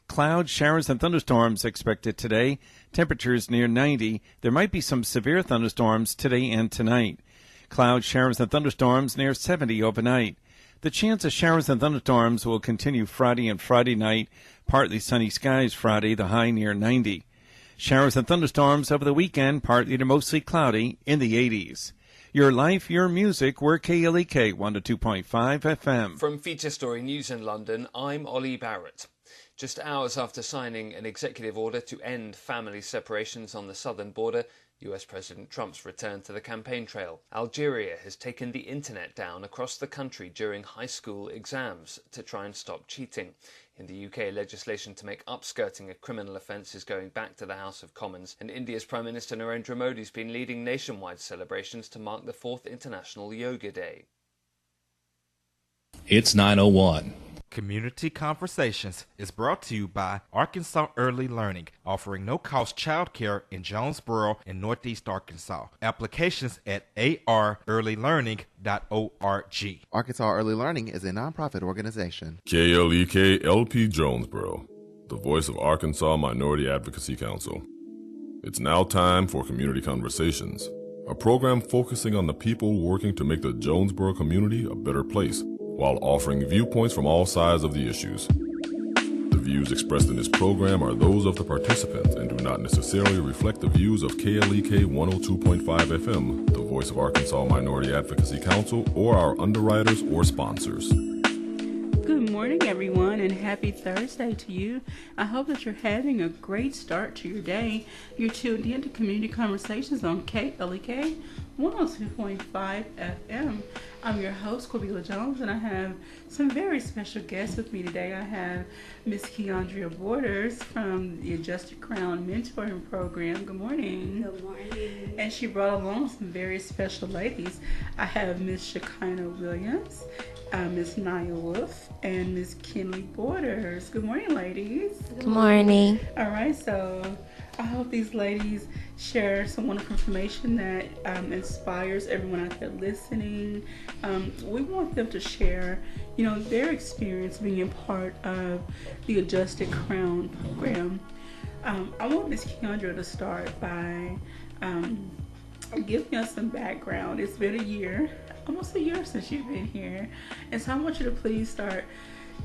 Clouds, showers, and thunderstorms expected today. Temperatures near 90. There might be some severe thunderstorms today and tonight. Clouds, showers, and thunderstorms near 70 overnight. The chance of showers and thunderstorms will continue Friday and Friday night. Partly sunny skies Friday, the high near 90. Showers and thunderstorms over the weekend, partly to mostly cloudy, in the 80s. Your life, your music, we're KLEK 102.5 FM. From Feature Story News in London, I'm Ollie Barrett. Just hours after signing an executive order to end family separations on the southern border, US President Trump's return to the campaign trail. Algeria has taken the internet down across the country during high school exams to try and stop cheating. In the UK, legislation to make upskirting a criminal offence is going back to the House of Commons, and India's Prime Minister Narendra Modi has been leading nationwide celebrations to mark the 4th International Yoga Day. It's 9:01. Community Conversations is brought to you by Arkansas Early Learning, offering no-cost childcare in Jonesboro and Northeast Arkansas. Applications at arearlylearning.org. Arkansas Early Learning is a nonprofit organization. KLEK LP Jonesboro, the voice of Arkansas Minority Advocacy Council. It's now time for Community Conversations, a program focusing on the people working to make the Jonesboro community a better place, while offering viewpoints from all sides of the issues. The views expressed in this program are those of the participants and do not necessarily reflect the views of KLEK 102.5 FM, the voice of Arkansas Minority Advocacy Council, or our underwriters or sponsors. Good morning, everyone, and happy Thursday to you. I hope that you're having a great start to your day. You're tuned in to Community Conversations on KLEK 102.5 FM. I'm your host, Corbelia Jones, and I have some very special guests with me today. I have Miss Quiandrea Borders from the Adjusted Crown Mentoring Program. Good morning. Good morning. And she brought along some very special ladies. I have Miss Shekinah Williams, Miss Nia Wolf, and Miss Kinley Borders. Good morning, ladies. Good morning. All right, so I hope these ladies share some wonderful information that inspires everyone out there listening. We want them to share, their experience being a part of the Adjusted Crown program. I want Miss Quiandrea to start by giving us some background. It's been a year, almost a year since you've been here, and so I want you to please start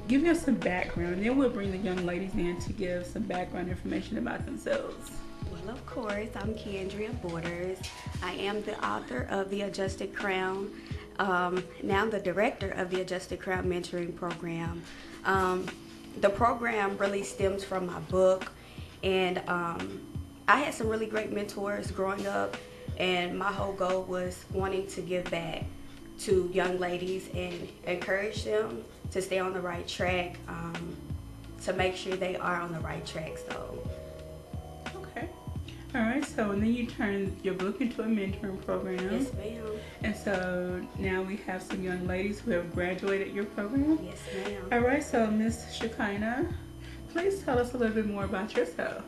giving us some background, and then we'll bring the young ladies in to give some background information about themselves. Well, of course, I'm Quiandrea Borders. I am the author of the Adjusted Crown, now the director of the Adjusted Crown Mentoring Program. The program really stems from my book, and I had some really great mentors growing up, and my whole goal was wanting to give back to young ladies and encourage them to stay on the right track, to make sure they are on the right track. So, okay. All right, so and then you turned your book into a mentoring program. Yes, ma'am. And so now we have some young ladies who have graduated your program. Yes, ma'am. All right, so Miss Shekinah, please tell us a little bit more about yourself.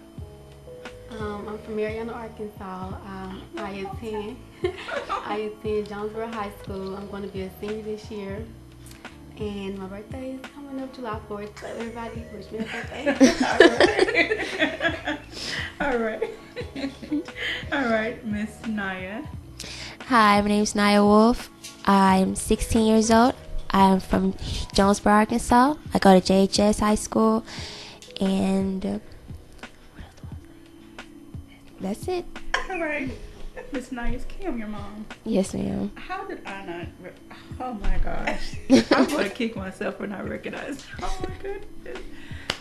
I'm from Mariana, Arkansas. I attend Jonesboro High School. I'm going to be a senior this year. And my birthday is coming up July 4th. So everybody wish me a birthday. All right. All right, Miss Nia. Hi, my name is Nia Wolf. I'm 16 years old. I'm from Jonesboro, Arkansas. I go to JHS High School. And that's it. All right. Miss Nia's Kim, your mom. Yes, ma'am. How did I not? Oh my gosh. I'm going to kick myself for not recognizing. Oh my goodness.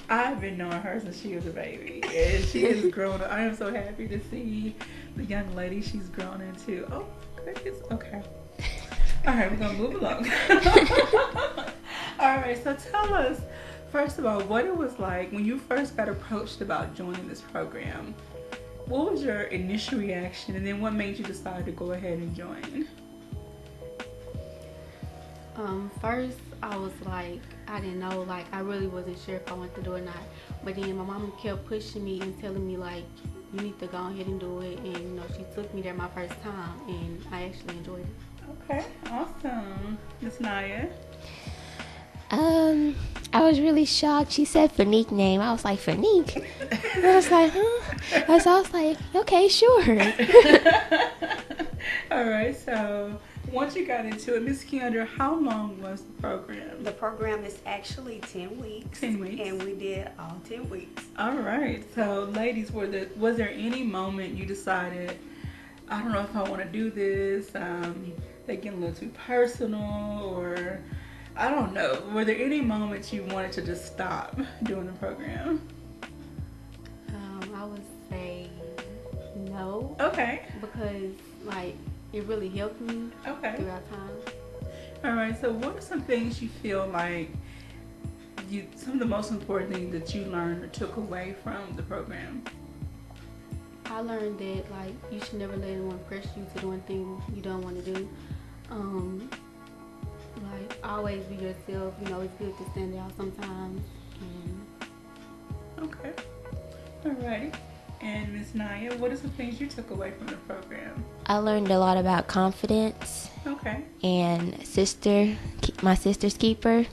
I've been knowing her since she was a baby. And she has grown up. I am so happy to see the young lady she's grown into. Oh, goodness. Okay. All right, we're going to move along. All right, so tell us, first of all, what it was like when you first got approached about joining this program. What was your initial reaction, and then what made you decide to go ahead and join? First, I was like, I didn't know, I really wasn't sure if I wanted to do it or not. But then my mom kept pushing me and telling me, you need to go ahead and do it. And, she took me there my first time, and I actually enjoyed it. Okay, awesome. Miss Nia? I was really shocked. She said Fanique name. I was like, Fanique? And I was like, huh? I was like, okay, sure. All right, so once you got into it, Miss Quiandrea, how long was the program? The program is actually 10 weeks. 10 weeks. And we did all 10 weeks. All right, so ladies, was there any moment you decided, I don't know if I want to do this, they get a little too personal, or I don't know, were there any moments you wanted to just stop doing the program? I would say no. Okay. Because like it really helped me Okay. throughout time. All right, so what are some things you feel like some of the most important things that you learned or took away from the program? I learned that like you should never let anyone pressure you to do anything you don't want to do. Like always be yourself. You know, it's good to stand out sometimes. Okay. Alrighty. And Miss Naya, what are some things you took away from the program? I learned a lot about confidence Okay. and my sister's keeper.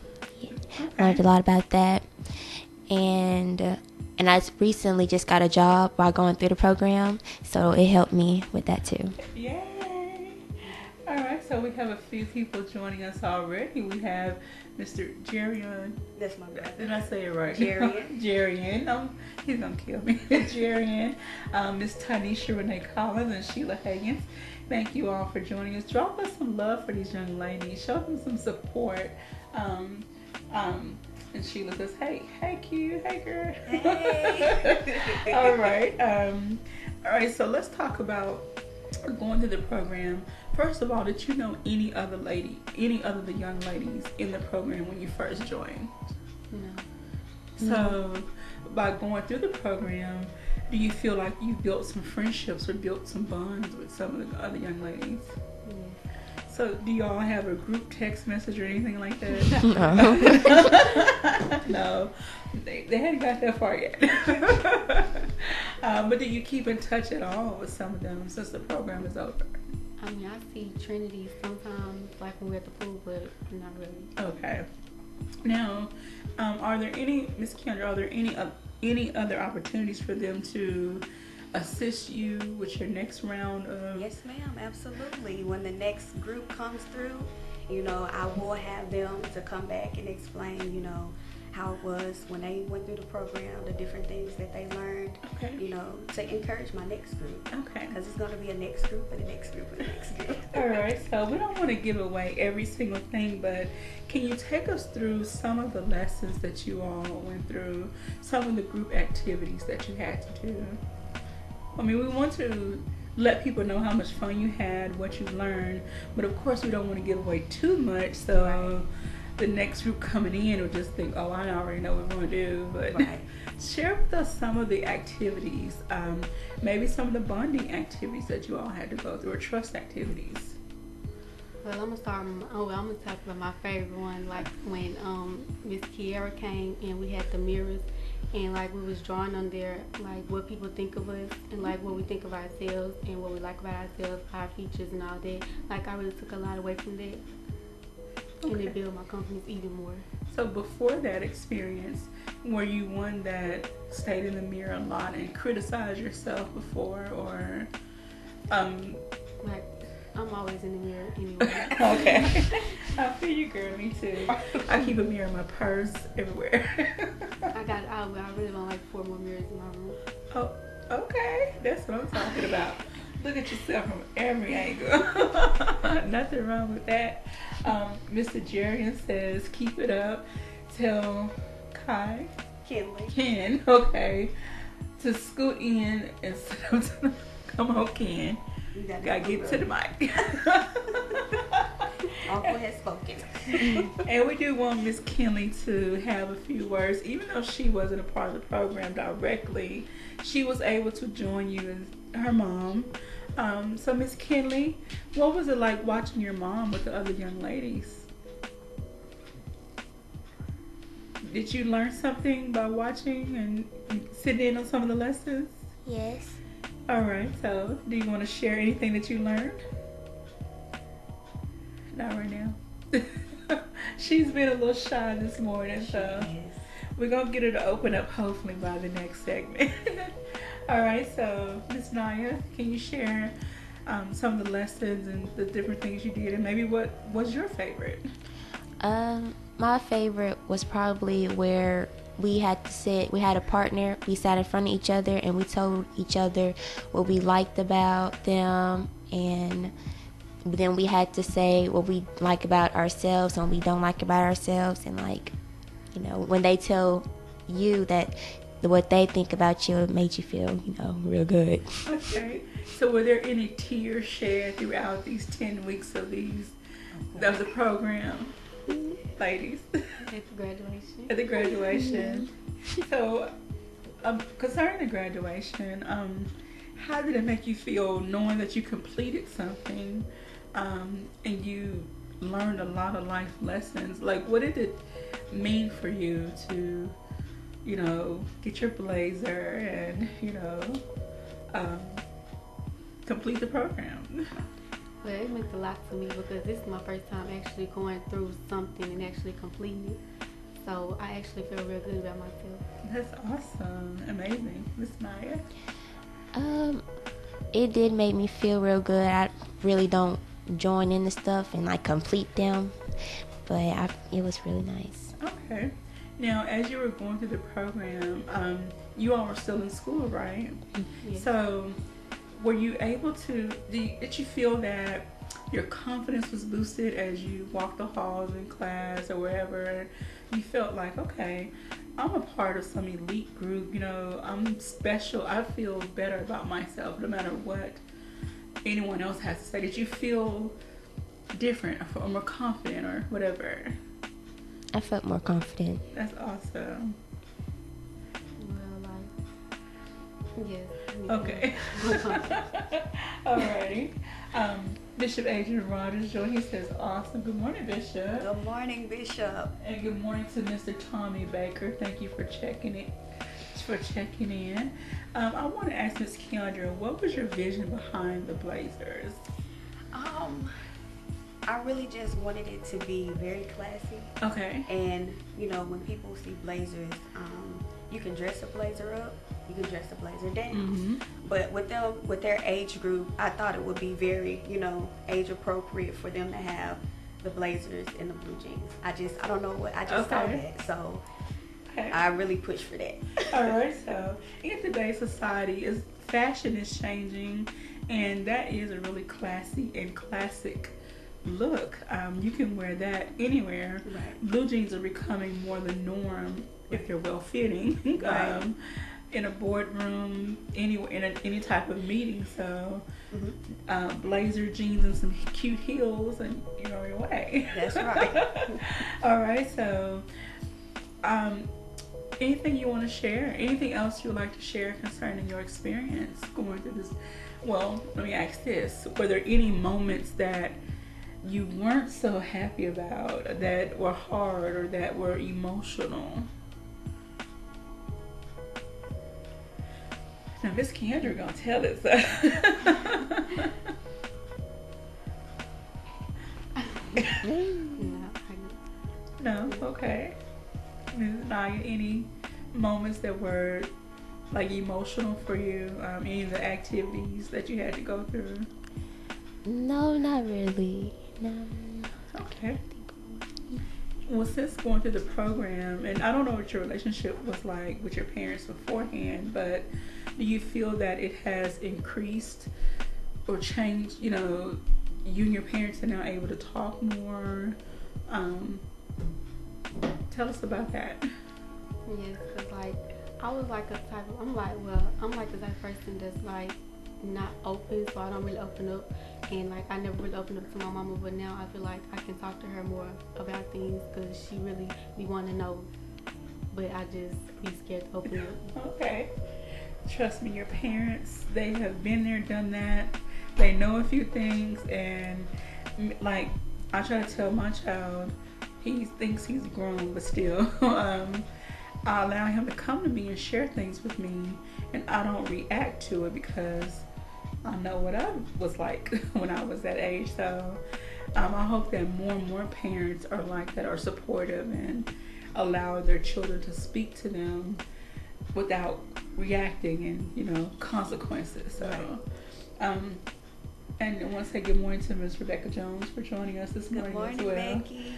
Okay. Learned a lot about that. And I recently just got a job while going through the program, so it helped me with that too. Yay! All right, so we have a few people joining us already. We have Mr. Jerian. That's my brother. Did I say it right? Jerian. Jerian. He's going to kill me. Jerian. Miss Tanisha Renee Collins and Sheila Higgins. Thank you all for joining us. Drop us some love for these young ladies. Show them some support. And Sheila says, hey Q, hey girl. Hey. All right, so let's talk about going through the program. First of all, did you know any other the young ladies in the program when you first joined? No. So by going through the program, do you feel like you built some friendships or built some bonds with some of the other young ladies? Yeah. So do y'all have a group text message or anything like that? No. They hadn't got that far yet. But do you keep in touch at all with some of them since the program is over? I mean, I see Trinity sometimes, like when we're at the pool, but not really. Okay. Now, are there any, Miss Quiandrea, are there any other opportunities for them to assist you with your next round of? Yes, ma'am, absolutely. When the next group comes through, you know, I will have them to come back and explain, you know, how it was when they went through the program, the different things that they learned, Okay. you know, to encourage my next group. Okay. Because it's going to be a next group and a next group and a next group. All right, so we don't want to give away every single thing, but can you take us through some of the lessons that you all went through, some of the group activities that you had to do? I mean, we want to let people know how much fun you had, what you learned, but of course we don't want to give away too much, so Right. the next group coming in will just think, oh, I already know what we're going to do. But Right. share with us some of the activities, maybe some of the bonding activities that you all had to go through, or trust activities. Well, I'm gonna start. I'm gonna talk about my favorite one. Like when Miss Kiera came and we had the mirrors, and like we was drawing on there, like what people think of us and like what we think of ourselves and what we like about ourselves, our features and all that. Like I really took a lot away from that, and Okay. it built my confidence even more. So before that experience, were you one that stayed in the mirror a lot and criticized yourself before, or Like I'm always in the mirror anyway. Okay. I feel you, girl. Me too. I keep a mirror in my purse everywhere. I really want like 4 more mirrors in my room. Oh, okay. That's what I'm talking about. Look at yourself from every angle. Nothing wrong with that. Mr. Jerian says, keep it up. Tell Ken, okay, to scoot in and sit up to the, come on, Ken. You Gotta get to the mic. Uncle has spoken. And we do want Miss Kinley to have a few words. Even though she wasn't a part of the program directly, she was able to join you as her mom. So Miss Kinley, what was it like watching your mom with the other young ladies? Did you learn something by watching and sitting in on some of the lessons? Yes. All right, so do you want to share anything that you learned? Not right now. She's been a little shy this morning, so we're going to get her to open up hopefully by the next segment. All right, so Miss Naya, can you share some of the lessons and the different things you did, and maybe what was your favorite? My favorite was probably where we had a partner, we sat in front of each other and we told each other what we liked about them, and then we had to say what we like about ourselves and what we don't like about ourselves, and like, you know, when they tell you that what they think about you, it made you feel, you know, real good. Okay. So were there any tears shed throughout these 10 weeks of the program, ladies? At the graduation. At the graduation. So, concerning the graduation, how did it make you feel knowing that you completed something, and you learned a lot of life lessons? Like, what did it mean for you to, you know, get your blazer and, you know, complete the program? Well, it meant a lot to me because this is my first time actually going through something and actually completing it. So I actually feel real good about myself. That's awesome. Amazing. Miss Maya? It did make me feel real good. I really don't join in the stuff and like complete them, but it was really nice. Okay. Now, as you were going through the program, you all were still in school, right? Yes. So, were you able to, did you feel that your confidence was boosted as you walked the halls in class or wherever? You felt like, okay, I'm a part of some elite group, you know, I'm special. I feel better about myself no matter what anyone else has to say. Did you feel different or more confident or whatever? I felt more confident. That's awesome. Well, like, yes. Okay. Alrighty. Bishop Adrian Rogers, Joy, he says, awesome. Good morning, Bishop. Good morning, Bishop. And good morning to Mr. Tommy Baker. Thank you for checking in. I want to ask Miss Quiandrea, what was your vision behind the Blazers? I really just wanted it to be very classy. Okay. And, you know, when people see blazers, you can dress a blazer up, you can dress a blazer down. Mm-hmm. But with their age group, I thought it would be very, you know, age appropriate for them to have the blazers and the blue jeans. I don't know what, I just saw that. So Okay. I really push for that. All right. So in today's society, fashion is changing, and that is a really classy and classic look. You can wear that anywhere. Right. Blue jeans are becoming more the norm if they're well fitting. Right. In a boardroom, anywhere, in any type of meeting. So, blazer jeans and some cute heels, and you're on your way. That's right. All right. So, anything you want to share? Anything else you would like to share concerning your experience going through this? Well, let me ask this: were there any moments that you weren't so happy about, that were hard, or that were emotional? Now, Miss Quiandrea gonna tell us. No, okay. Ms. Naya, any moments that were like emotional for you? Any of the activities that you had to go through? No, not really. No. Okay. Well, since going through the program, and I don't know what your relationship was like with your parents beforehand, but do you feel that it has increased or changed? You know, you and your parents are now able to talk more. Tell us about that. Yes, because like I was like a type of, I'm like the type of person that's like not open, so I don't really open up, and like I never really opened up to my mama, but now I feel like I can talk to her more about things because she really be wanting to know, but I just be scared to open up. Okay. Trust me, your parents, they have been there, done that. They know a few things, and like I try to tell my child, he thinks he's grown, but still, I allow him to come to me and share things with me, and I don't react to it because I know what I was like when I was that age. So I hope that more and more parents are like that, are supportive and allow their children to speak to them without reacting and, you know, consequences. So, and I want to say good morning to Ms. Rebecca Jones for joining us this morning, as well. Becky.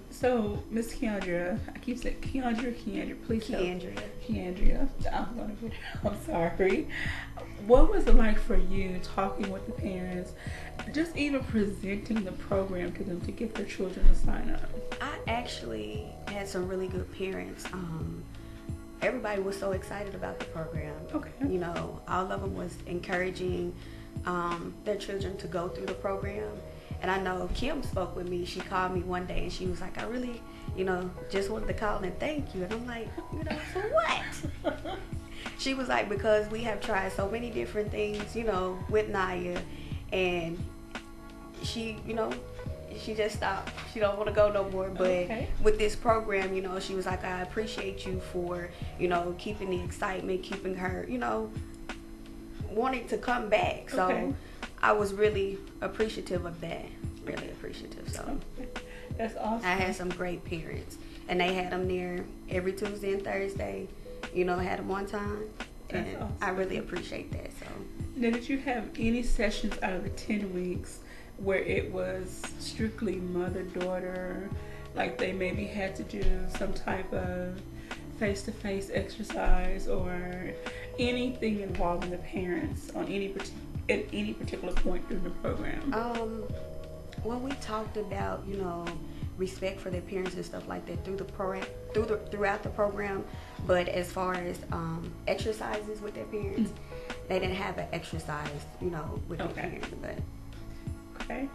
So, Miss Quiandrea, I keep saying Quiandrea, please help. Quiandrea. I'm sorry. What was it like for you talking with the parents, just even presenting the program to them to get their children to sign up? I actually had some really good parents. Everybody was so excited about the program. Okay. You know, all of them was encouraging their children to go through the program. And I know Kim spoke with me. She called me one day and she was like, I really, you know, just wanted to call and thank you. And I'm like, you know, for what? She was like, because we have tried so many different things, you know, with Naya. And she, you know, she just stopped. She don't want to go no more. But with this program, you know, she was like, I appreciate you for, you know, keeping the excitement, keeping her, you know, wanting to come back. So I was really appreciative of that. Really appreciative. So that's awesome. I had some great parents, and they had them there every Tuesday and Thursday. You know, had them on time, and awesome. I really appreciate that. So now, did you have any sessions out of the 10 weeks where it was strictly mother-daughter, like they maybe had to do some type of face-to-face exercise or anything involving the parents on at any particular point during the program? Well, we talked about, you know, respect for their parents and stuff like that throughout the program, but as far as exercises with their parents, they didn't have an exercise, you know, with their parents. But okay.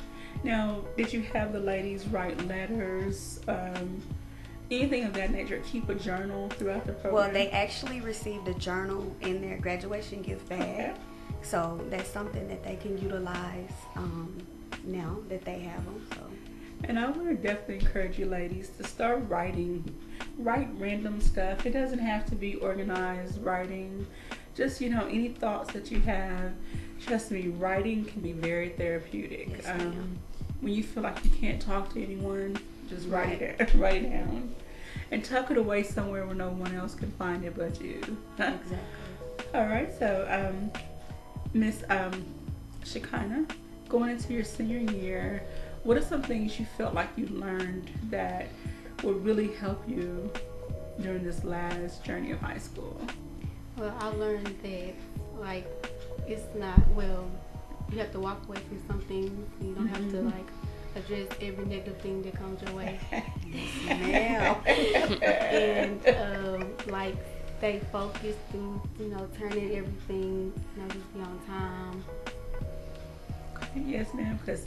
Now, did you have the ladies write letters? Anything of that nature, keep a journal throughout the program? Well, they actually received a journal in their graduation gift bag. So that's something that they can utilize now that they have them. So. And I want to definitely encourage you ladies to start writing. Write random stuff. It doesn't have to be organized writing. Just, you know, any thoughts that you have. Trust me, writing can be very therapeutic. Yes, when you feel like you can't talk to anyone, just write it down. And tuck it away somewhere where no one else can find it but you. Exactly. All right, so Miss Shekinah, going into your senior year, what are some things you felt like you learned that would really help you during this last journey of high school? Well, I learned that, like, it's not, you have to walk away from something. You don't have to, like, address every negative thing that comes your way. And, like, stay focused and, you know, turn in everything, you know, just be on time. Yes, ma'am, because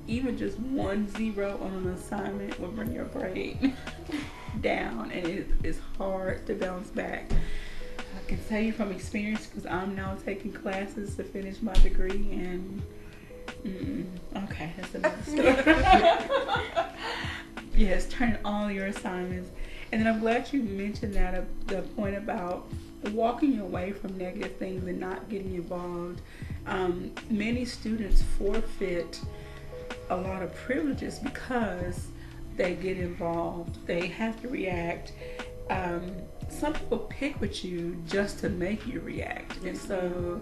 even just 1 0 on an assignment will bring your grade down, and it is hard to bounce back. I can tell you from experience because I'm now taking classes to finish my degree, and okay, that's another story. Yes, turn all your assignments. And then I'm glad you mentioned that, the point about walking away from negative things and not getting involved. Many students forfeit a lot of privileges because they get involved. They have to react. Some people pick with you just to make you react. And so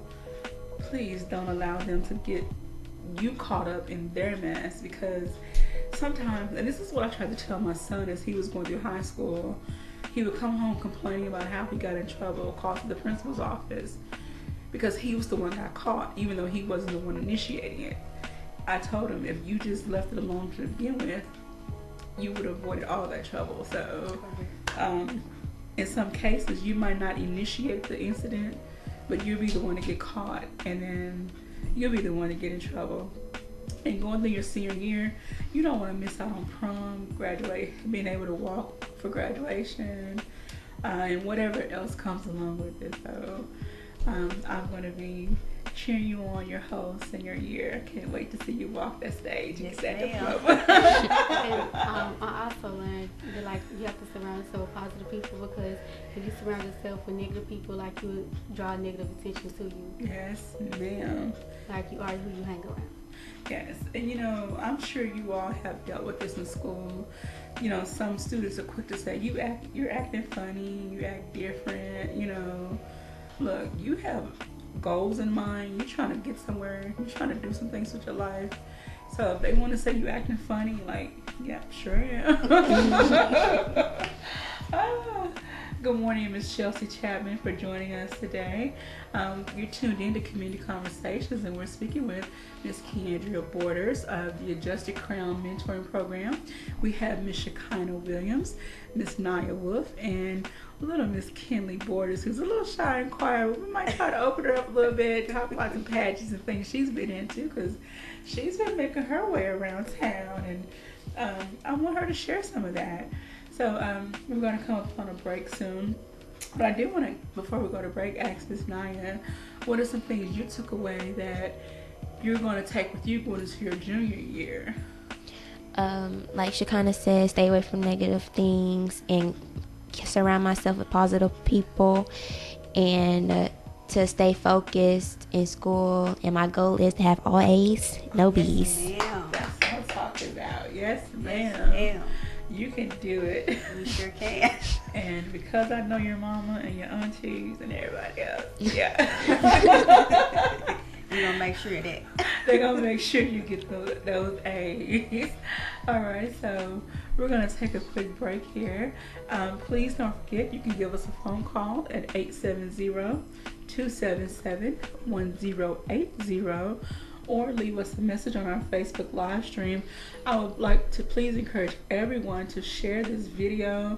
please don't allow them to get you caught up in their mess, because sometimes, and this is what I tried to tell my son as he was going through high school, he would come home complaining about how he got in trouble, called to the principal's office because he was the one that got caught, even though he wasn't the one initiating it. I told him, if you just left it alone to begin with, you would have avoided all that trouble. So in some cases, you might not initiate the incident, but you'll be the one to get caught, and then you'll be the one to get in trouble. And going through your senior year, you don't want to miss out on prom, graduate, being able to walk for graduation, and whatever else comes along with it. So I'm going to be cheering you on, your host and your year. I can't wait to see you walk that stage and get that diploma. I also learned that like you have to surround yourself with positive people, because if you surround yourself with negative people, like you would draw negative attention to you. Yes, ma'am. Like you are who you hang around. Yes, and you know, I'm sure you all have dealt with this in school. You know, some students are quick to say, you're acting funny, you act different, you know. Look, you have goals in mind, you're trying to get somewhere, you're trying to do some things with your life. So if they want to say you acting funny, like, yeah, sure am. Good morning, Ms. Chelsea Chapman, for joining us today. You're tuned in to Community Conversations, and we're speaking with Ms. Quiandrea Borders of the Adjusted Crown Mentoring Program. We have Ms. Shekinah Williams, Ms. Naya Wolf, and little Miss Kinley Borders, who's a little shy and quiet. We might try to open her up a little bit, talk about some pageants and things she's been into, because she's been making her way around town, and I want her to share some of that. So we're going to come up on a break soon. But I do want to, before we go to break, ask Ms. Naya, what are some things you took away that you're going to take with you going into your junior year? Like Shekinah said, stay away from negative things and surround myself with positive people, and to stay focused in school. And my goal is to have all A's, no B's. Yes, ma'am. That's what I'm talking about. Yes, Yes, ma'am. ma'am. You can do it. You sure can. And because I know your mama and your aunties and everybody else, yeah. We're going to make sure of that. They're going to make sure you get those A's. All right, so we're going to take a quick break here. Please don't forget, you can give us a phone call at 870-277-1080, or leave us a message on our Facebook live stream. I would like to please encourage everyone to share this video,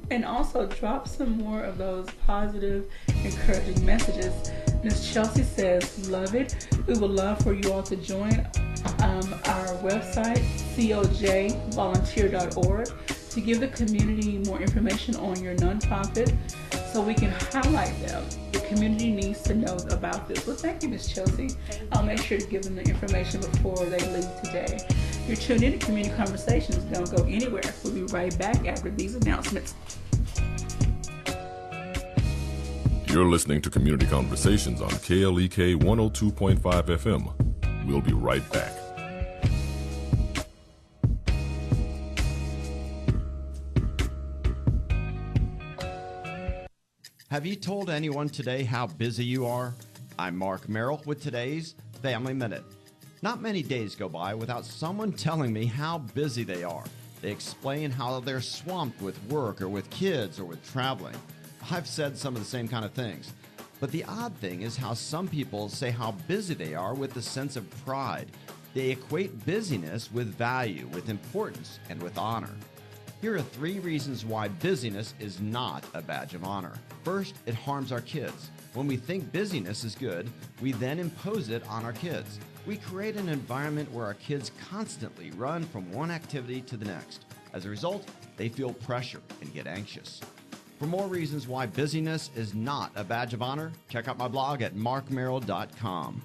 and also drop some more of those positive, encouraging messages. Ms. Chelsea says, love it. We would love for you all to join our website, cojvolunteer.org, to give the community more information on your nonprofit so we can highlight them. The community needs to know about this. Well, thank you, Ms. Chelsea. I'll make sure to give them the information before they leave today. You're tuned in to Community Conversations. Don't go anywhere. We'll be right back after these announcements. You're listening to Community Conversations on KLEK 102.5 FM. We'll be right back. Have you told anyone today how busy you are? I'm Mark Merrill with today's Family Minute. Not many days go by without someone telling me how busy they are. They explain how they're swamped with work or with kids or with traveling. I've said some of the same kind of things. But the odd thing is how some people say how busy they are with a sense of pride. They equate busyness with value, with importance, and with honor. Here are 3 reasons why busyness is not a badge of honor. First, it harms our kids. When we think busyness is good, we then impose it on our kids. We create an environment where our kids constantly run from one activity to the next. As a result, they feel pressure and get anxious. For more reasons why busyness is not a badge of honor, check out my blog at markmerrill.com.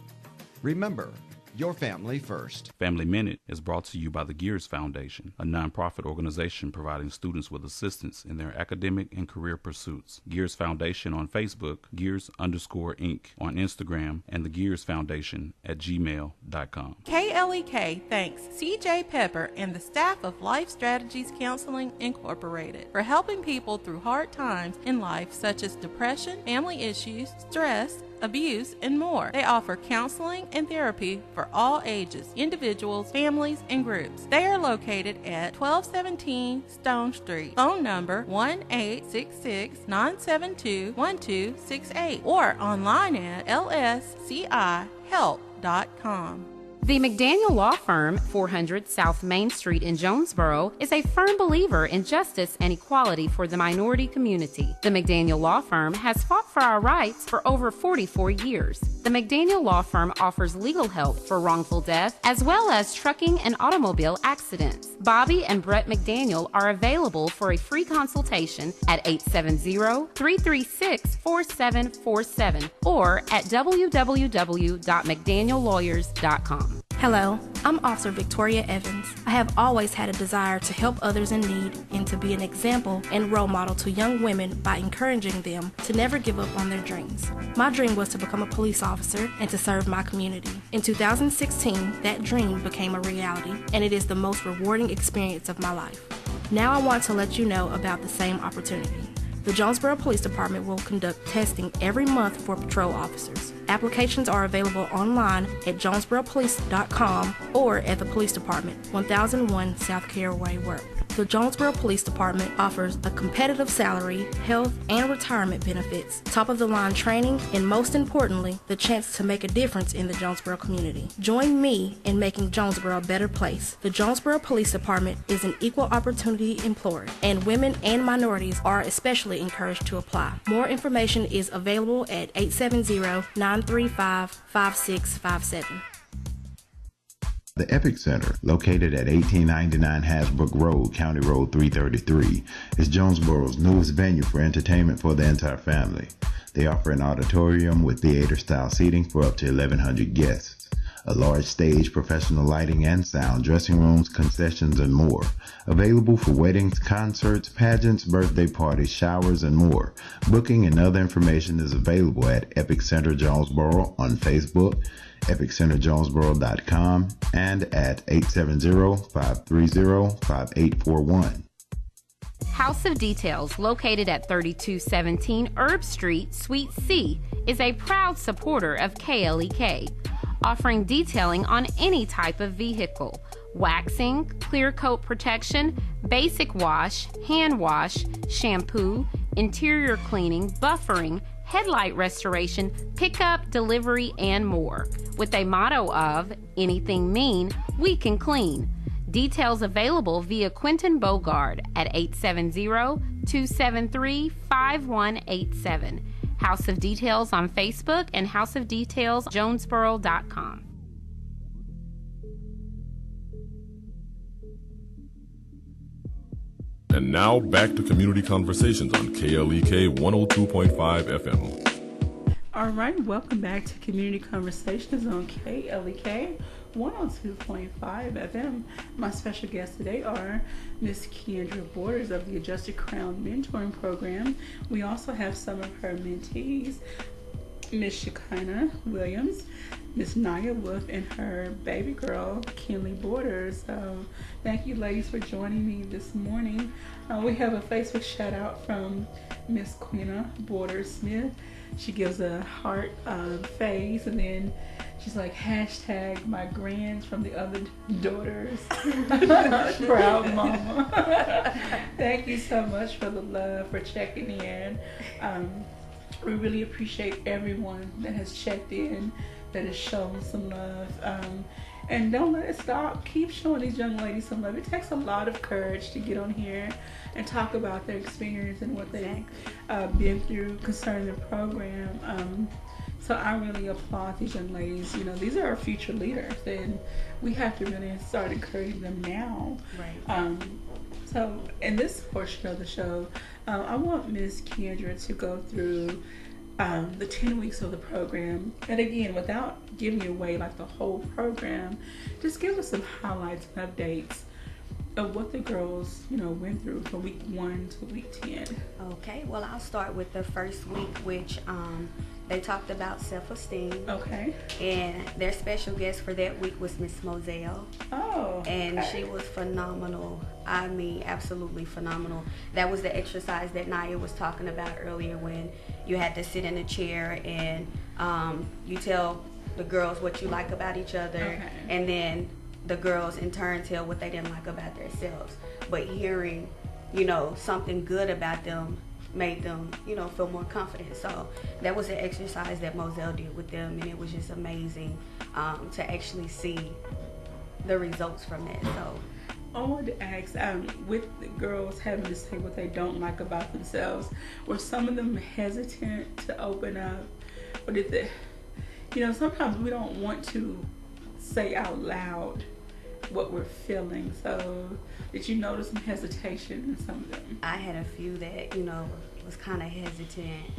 Remember, your family first. Family Minute is brought to you by the Gears Foundation, a nonprofit organization providing students with assistance in their academic and career pursuits. Gears Foundation on Facebook, Gears_Inc. on Instagram, and the Gears Foundation at gmail.com. KLEK thanks CJ Pepper and the staff of Life Strategies Counseling Incorporated for helping people through hard times in life such as depression, family issues, stress, abuse, and more. They offer counseling and therapy for all ages, individuals, families, and groups. They are located at 1217 Stone Street. Phone number 1-866-972-1268 or online at lscihelp.com. The McDaniel Law Firm, 400 South Main Street in Jonesboro, is a firm believer in justice and equality for the minority community. The McDaniel Law Firm has fought for our rights for over 44 years. The McDaniel Law Firm offers legal help for wrongful death as well as trucking and automobile accidents. Bobby and Brett McDaniel are available for a free consultation at 870-336-4747 or at www.mcdaniellawyers.com. Hello, I'm Officer Victoria Evans. I have always had a desire to help others in need and to be an example and role model to young women by encouraging them to never give up on their dreams. My dream was to become a police officer and to serve my community. In 2016, that dream became a reality, and it is the most rewarding experience of my life. Now I want to let you know about the same opportunity. The Jonesboro Police Department will conduct testing every month for patrol officers. Applications are available online at jonesboropolice.com or at the Police Department, 1001 South Caraway Work. The Jonesboro Police Department offers a competitive salary, health, and retirement benefits, top-of-the-line training, and most importantly, the chance to make a difference in the Jonesboro community. Join me in making Jonesboro a better place. The Jonesboro Police Department is an equal opportunity employer, and women and minorities are especially encouraged to apply. More information is available at 870-935-5657. The Epic Center, located at 1899 Hasbrook Road, County Road 333, is Jonesboro's newest venue for entertainment for the entire family. They offer an auditorium with theater-style seating for up to 1,100 guests, a large stage, professional lighting and sound, dressing rooms, concessions, and more. Available for weddings, concerts, pageants, birthday parties, showers, and more. Booking and other information is available at Epic Center Jonesboro on Facebook, epiccenterjonesboro.com, and at 870-530-5841. House of Details, located at 3217 Herb Street, Suite C, is a proud supporter of KLEK, offering detailing on any type of vehicle: waxing, clear coat protection, basic wash, hand wash, shampoo, interior cleaning, buffering, headlight restoration, pickup, delivery, and more. With a motto of, anything mean, we can clean. Details available via Quentin Bogard at 870-273-5187. House of Details on Facebook and houseofdetailsjonesboro.com. And now back to Community Conversations on KLEK 102.5 FM. All right, welcome back to Community Conversations on KLEK 102.5 FM. My special guests today are Miss Quiandrea Borders of the Adjusted Crown Mentoring Program. We also have some of her mentees, Miss Shekinah Williams, Miss Naya Wolf, and her baby girl, Kinley Borders. Thank you, ladies, for joining me this morning. We have a Facebook shout out from Miss Quiandrea Borders Smith. She gives a heart face, and then she's like, hashtag my grands from the other daughters. Proud mama. Thank you so much for the love, for checking in. We really appreciate everyone that has checked in, that has shown some love. And don't let it stop. Keep showing these young ladies some love. It takes a lot of courage to get on here and talk about their experience and what they've been through concerning the program. So I really applaud these young ladies. You know, these are our future leaders, and we have to really start encouraging them now. Right. So in this portion of the show, I want Ms. Quiandrea to go through the 10 weeks of the program. And again, without giving away like the whole program, just give us some highlights and updates of what the girls, you know, went through from week 1 to week 10. Okay, well, I'll start with the first week, which they talked about self-esteem. Okay. And their special guest for that week was Miss Moselle. Oh. And she was phenomenal. I mean, absolutely phenomenal. That was the exercise that Naya was talking about earlier, when you had to sit in a chair and you tell the girls what you like about each other, and then the girls in turn tell what they didn't like about themselves. But hearing, you know, something good about them made them, feel more confident. So that was an exercise that Moselle did with them, and it was just amazing to actually see the results from that. So I wanted to ask, with the girls having to say what they don't like about themselves, were some of them hesitant to open up? Or did they, sometimes we don't want to say out loud what we're feeling. So did you notice some hesitation in some of them? I had a few that, was kind of hesitant,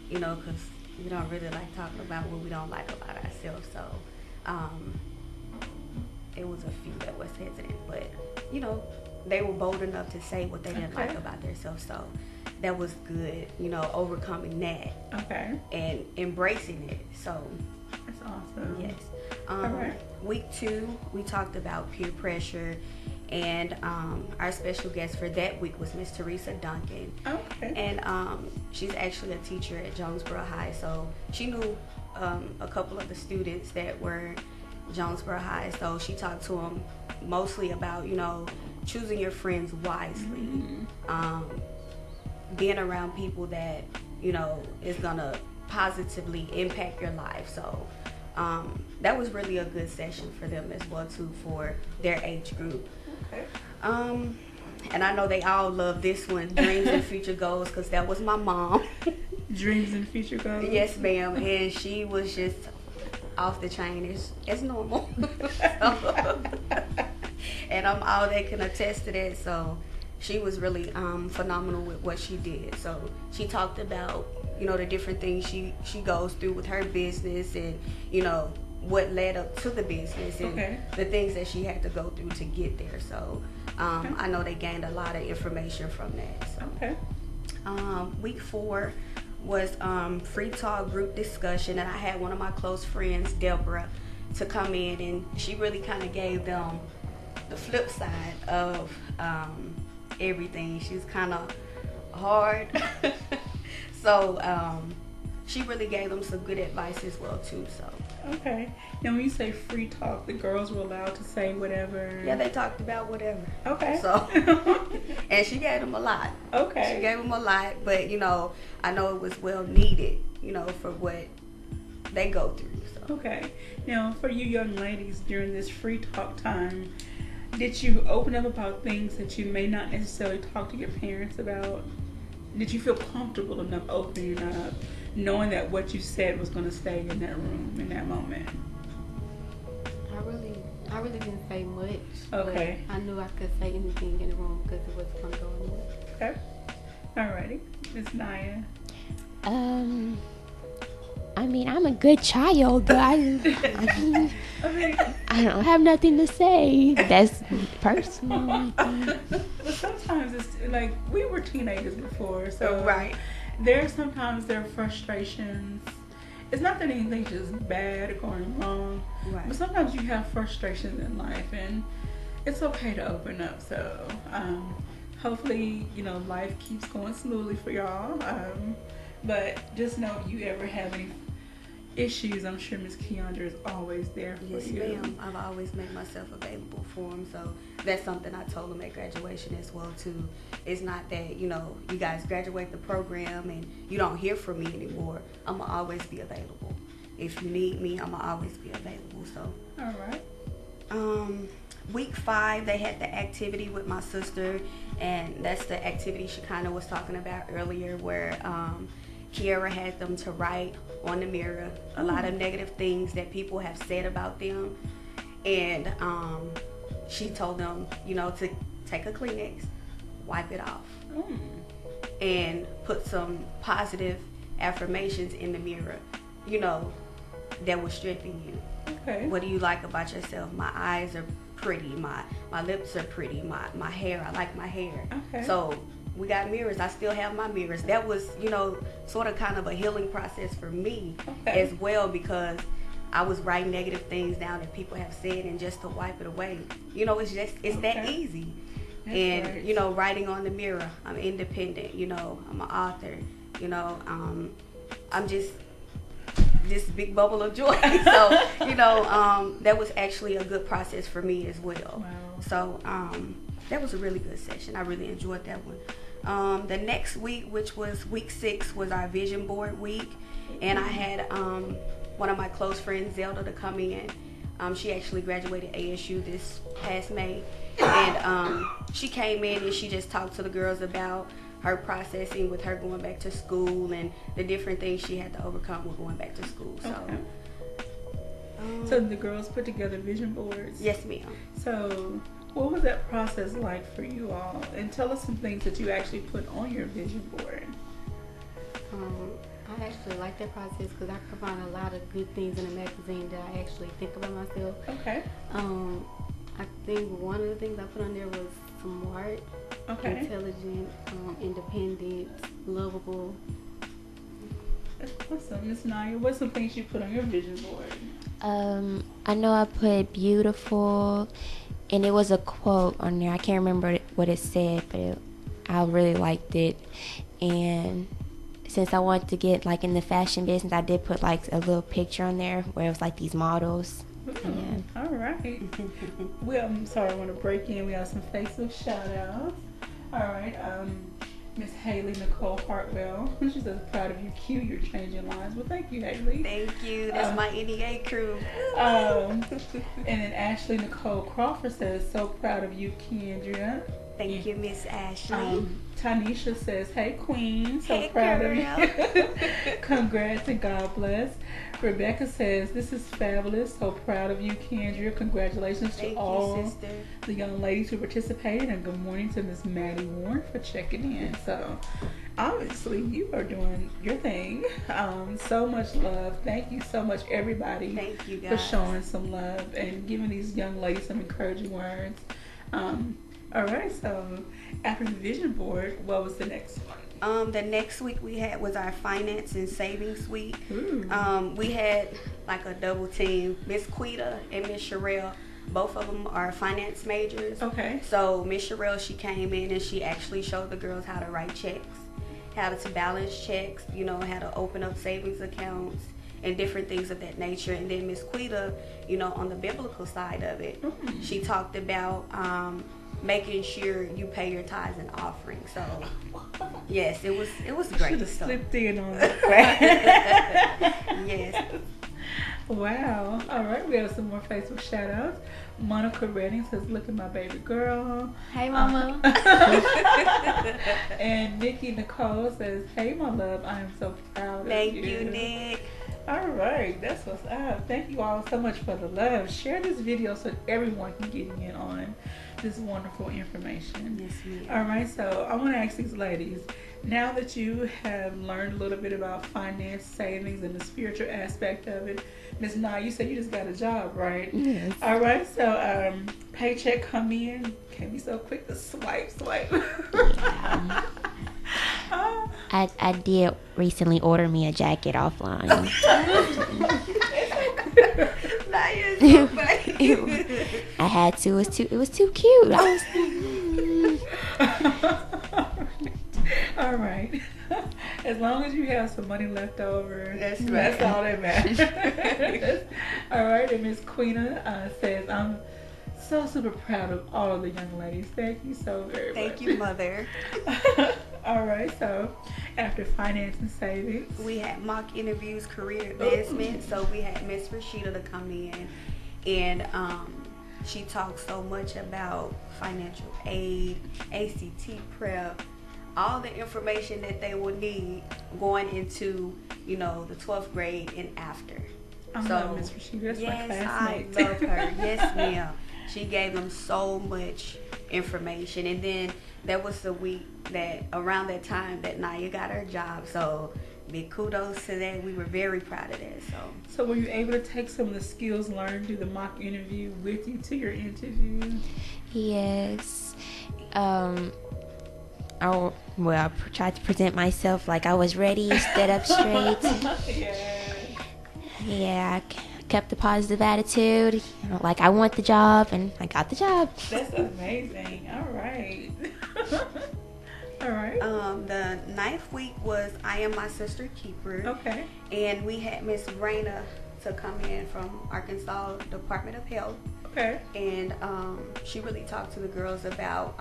because we don't really like talking about what we don't like about ourselves. So it was a few that was hesitant, but they were bold enough to say what they didn't like about themselves. So that was good, overcoming that. Okay. And embracing it. So that's awesome. Yes. Week 2, we talked about peer pressure, and our special guest for that week was Miss Teresa Duncan. Okay. And she's actually a teacher at Jonesboro High, so she knew a couple of the students that were Jonesboro High, so she talked to them mostly about, choosing your friends wisely, being around people that, is gonna positively impact your life. So that was really a good session for them as well too, for their age group. Okay. And I know they all love this one, Dreams and Future Goals, because that was my mom. Dreams and Future Goals? Yes, ma'am. And she was just off the chain as normal. And all they can attest to that. So she was really phenomenal with what she did. So she talked about, the different things she goes through with her business, and, what led up to the business, and the things that she had to go through to get there. So I know they gained a lot of information from that. So. Week 4 was free talk group discussion, and I had one of my close friends, Deborah, to come in, and she really kind of gave them the flip side of everything. She was kind of hard. So she really gave them some good advice as well too. So okay. Now when you say free talk, the girls were allowed to say whatever? Yeah, they talked about whatever. Okay. So and she gave them a lot. Okay. She gave them a lot, but I know it was well needed, for what they go through. So. Okay. Now for you young ladies, during this free talk time, did you open up about things that you may not necessarily talk to your parents about? Did you feel comfortable enough opening up, knowing that what you said was going to stay in that room in that moment? I really didn't say much. Okay. But I knew I could say anything in the room because it was going to go in there. Okay. Alrighty. Miss Naya. I'm a good child, but I don't have nothing to say. That's personal. But sometimes it's like we were teenagers before, so right. There's sometimes there are frustrations. It's not that anything's just bad or going wrong, right. But sometimes you have frustrations in life, and it's okay to open up. So hopefully, life keeps going smoothly for y'all. But just know if you ever have any issues, I'm sure Miss Quiandrea is always there for you. Yes, ma'am. I've always made myself available for them. So that's something I told them at graduation as well too. It's not that, you guys graduate the program and you don't hear from me anymore. I'm going to always be available. If you need me, I'm going to always be available. So. All right. Week 5, they had the activity with my sister, and that's the activity she kind of was talking about earlier, where Kiara had them to write on the mirror a lot of negative things that people have said about them, and she told them, to take a Kleenex, wipe it off, and put some positive affirmations in the mirror, that will strengthen you. Okay. What do you like about yourself? My eyes are pretty, my lips are pretty, my hair, I like my hair. Okay. So we got mirrors. I still have my mirrors. That was, sort of kind of a healing process for me as well, because I was writing negative things down that people have said, and just to wipe it away. It's that easy. That's and, right. Writing on the mirror, I'm independent, I'm an author, I'm just this big bubble of joy. So, that was actually a good process for me as well. Wow. So, that was a really good session. I really enjoyed that one. The next week, which was week 6, was our vision board week, and I had one of my close friends, Zelda, to come in. She actually graduated ASU this past May, and she came in and she just talked to the girls about her processing with her going back to school and the different things she had to overcome with going back to school. So, so the girls put together vision boards? Yes, ma'am. So what was that process like for you all? And tell us some things that you actually put on your vision board. I actually like that process because I could find a lot of good things in a magazine that I actually think about myself. Okay. I think one of the things I put on there was smart, intelligent, independent, lovable. That's awesome. Miss Naya, what's some things you put on your vision board? I know I put beautiful, and it was a quote on there. I can't remember what it said, but I really liked it. And since I wanted to get like in the fashion business, I did put like a little picture on there where it was like these models. Yeah. All right. Well, I'm sorry, I want to break in. We have some Facebook shout outs. All right. Miss Haley Nicole Hartwell. She says, proud of you, Q. You're changing lives. Well, thank you, Haley. Thank you. That's my NEA crew. And then Ashley Nicole Crawford says, so proud of you, Quiandrea. Thank you, Miss Ashley. Tanisha says, hey, Queen. So hey, proud girl. of you. Congrats and God bless. Rebecca says, this is fabulous. So proud of you, Quiandrea. Congratulations to all the young ladies who participated. And good morning to Miss Maddie Warren for checking in. So obviously you are doing your thing. So much love. Thank you so much, everybody. Thank you, guys, for showing some love and giving these young ladies some encouraging words. All right, so after the vision board, what was the next one? The next week we had was our finance and savings week. We had like a double team. Miss Quita and Miss Sherelle, both of them are finance majors. Okay. So Miss Sherelle, she came in and she actually showed the girls how to write checks, how to balance checks, you know, how to open up savings accounts and different things of that nature. And then Miss Quita, you know, on the biblical side of it, she talked about making sure you pay your tithes and offerings. So yes, it was great. Should have slipped in on that. Yes. Wow. All right, we have some more Facebook shout outs. Monica Redding says, look at my baby girl. Hey, mama. And Nikki Nicole says, hey, my love, I am so proud of you. Thank you, Nick. All right, that's what's up. Thank you all so much for the love. Share this video so everyone can get in on this wonderful information. Yes, ma'am. All right, so I want to ask these ladies, now that you have learned a little bit about finance, savings, and the spiritual aspect of it, Ms. Nye, you said you just got a job, right? Yes. All right, so paycheck come in, can't be so quick to swipe. Yeah. I did recently order me a jacket offline. I had to. It was too cute. All right. As long as you have some money left over, that's all that matters. All right, and Miss Queena says, I'm so super proud of all of the young ladies. Thank you so very much. Thank you, Mother. All right, so after finance and savings, we had mock interviews, career advancement. So we had Miss Rashida to come in, and she talked so much about financial aid, ACT prep, all the information that they will need going into, you know, the 12th grade and after. I love Miss Rashida. That's my classmate. I love her. Yes, ma'am. She gave them so much information. And then there was the week that around that time that Naya got her job. So big kudos to that. We were very proud of that. So were you able to take some of the skills learned through the mock interview with you to your interview? Yes. I tried to present myself like I was ready, stood up straight. Yeah, I kept a positive attitude. You know, like I want the job, and I got the job. That's amazing. All right. All right. The 9th week was I Am My Sister Keeper. Okay. And we had Miss Raina to come in from Arkansas Department of Health. Okay. And she really talked to the girls about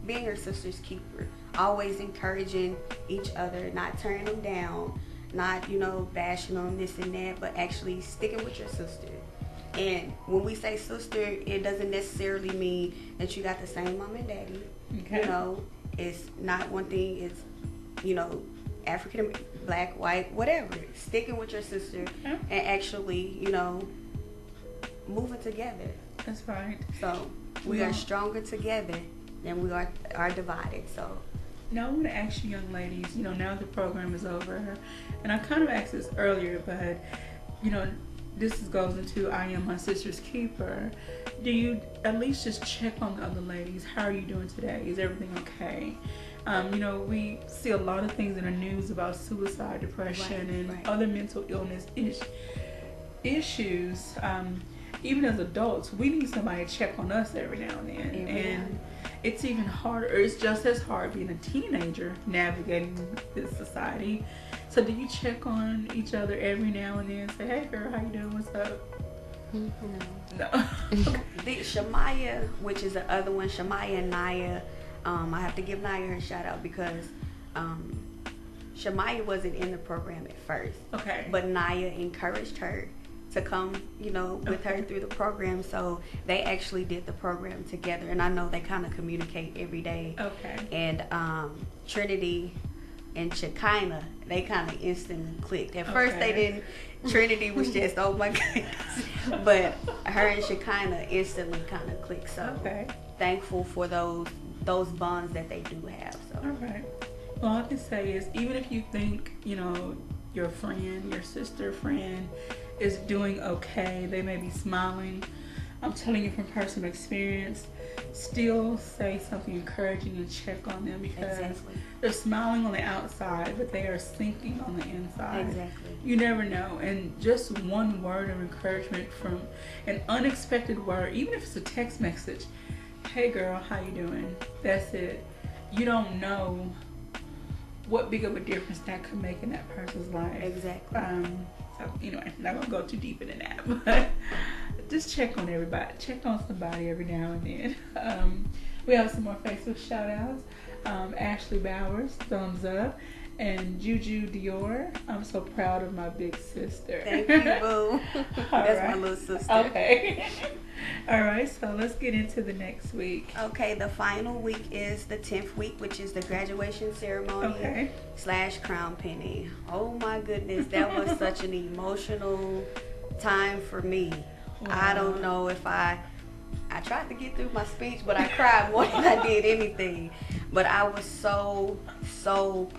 being her sister's keeper. always encouraging each other, not turning them down, not, bashing on this and that, but actually sticking with your sister. And when we say sister, it doesn't necessarily mean that you got the same mom and daddy. Okay. It's not one thing. It's, African, black, white, whatever. Sticking with your sister and actually, moving together. That's right. So we are stronger together than we are divided. So. Now I want to ask you young ladies, now the program is over, and I kind of asked this earlier, but, this goes into I am my sister's keeper. Do you at least just check on the other ladies? How are you doing today? Is everything okay? We see a lot of things in the news about suicide, depression, and other mental illness issues. Even as adults, we need somebody to check on us every now and then. And it's even harder, it's just as hard being a teenager navigating this society. So do you check on each other every now and then? Say, hey girl, how you doing? What's up? No. The Shamaya, which is the other one, Shamaya and Naya, I have to give Naya her shout out because Shamaya wasn't in the program at first. Okay. But Naya encouraged her to come, with her through the program. So they actually did the program together. And I know they kind of communicate every day. Okay. And Trinity and Shekinah, they kind of instantly clicked. At first they didn't. Trinity was just, oh my goodness. But her and Shekinah instantly kind of clicked. So thankful for those bonds that they do have. So. All right. Well, all I can say is, even if you think, your friend, your sister friend is doing okay, they may be smiling, I'm telling you from personal experience, still say something encouraging and check on them, because they're smiling on the outside, but they are sinking on the inside. Exactly. You never know. And just one word of encouragement from an unexpected word, even if it's a text message, hey girl, how you doing? That's it. You don't know what big of a difference that could make in that person's life. Exactly. So, I'm not going to go too deep into that, but just check on everybody. Check on somebody every now and then. We have some more Facebook shout outs. Ashley Bowers, thumbs up. And Juju Dior, I'm so proud of my big sister. Thank you, boo. That's my little sister. Okay. All right, so let's get into the next week. Okay, the final week is the 10th week, which is the graduation ceremony / crown pinning. Oh my goodness, that was such an emotional time for me. Wow. I don't know if I tried to get through my speech, but I cried more than I did anything. But I was so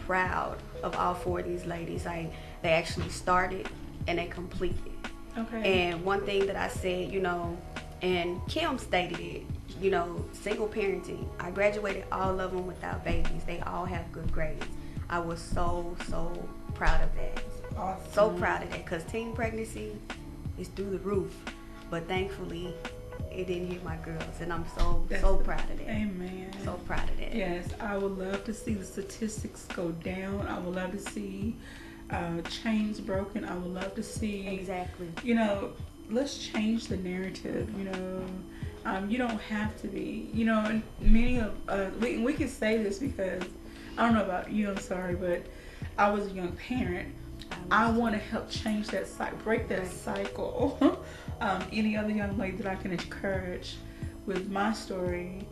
proud of all four of these ladies. They actually started and they completed. Okay. And one thing that I said, and Kim stated it, single parenting. I graduated all of them without babies. They all have good grades. I was so proud of that. Awesome. So proud of that, because teen pregnancy is through the roof. But thankfully, it didn't hit my girls, and I'm so proud of that. Amen. So proud of that. Yes, I would love to see the statistics go down. I would love to see chains broken. I would love to see let's change the narrative. You don't have to be. And many of we can say this because I don't know about you. I'm sorry, but I was a young parent. I want to help change that cycle, break that cycle. Any other young lady that I can encourage with my story,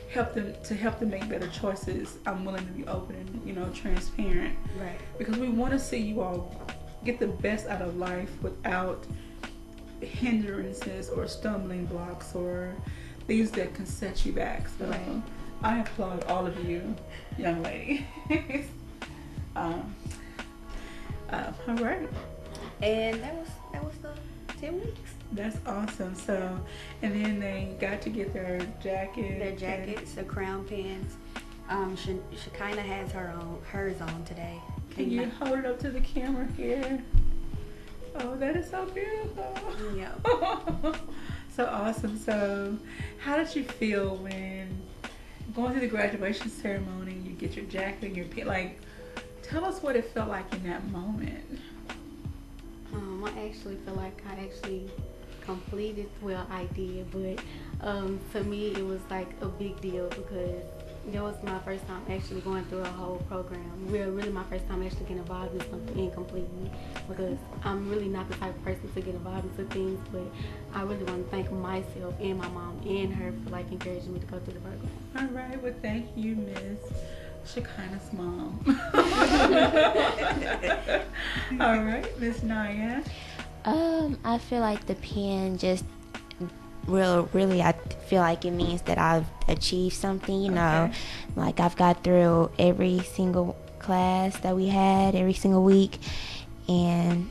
help them make better choices. I'm willing to be open and transparent. Right. Because we want to see you all get the best out of life without hindrances or stumbling blocks or things that can set you back. So I applaud all of you, young lady. All right. And that was the 10 weeks. That's awesome. So, and then they got to get their jacket. Their jackets, the crown pins. Shekinah has hers on today. Can you hold it up to the camera here? Oh, that is so beautiful. Yeah. So awesome. So, how did you feel when going through the graduation ceremony? You get your jacket and your pin. Like, tell us what it felt like in that moment. I actually feel like I actually completed. Well, I did, but to me it was like a big deal because That was my first time actually going through a whole program. Really my first time actually getting involved in something completely, because I'm really not the type of person to get involved into things, but I really want to thank myself and my mom and her for like encouraging me to go through the program. All right, well thank you, Miss Shekinah's mom. All right, Miss Naya. I feel like the pen just really I feel like it means that I've achieved something, you know. Like I've got through every single class that we had every single week, and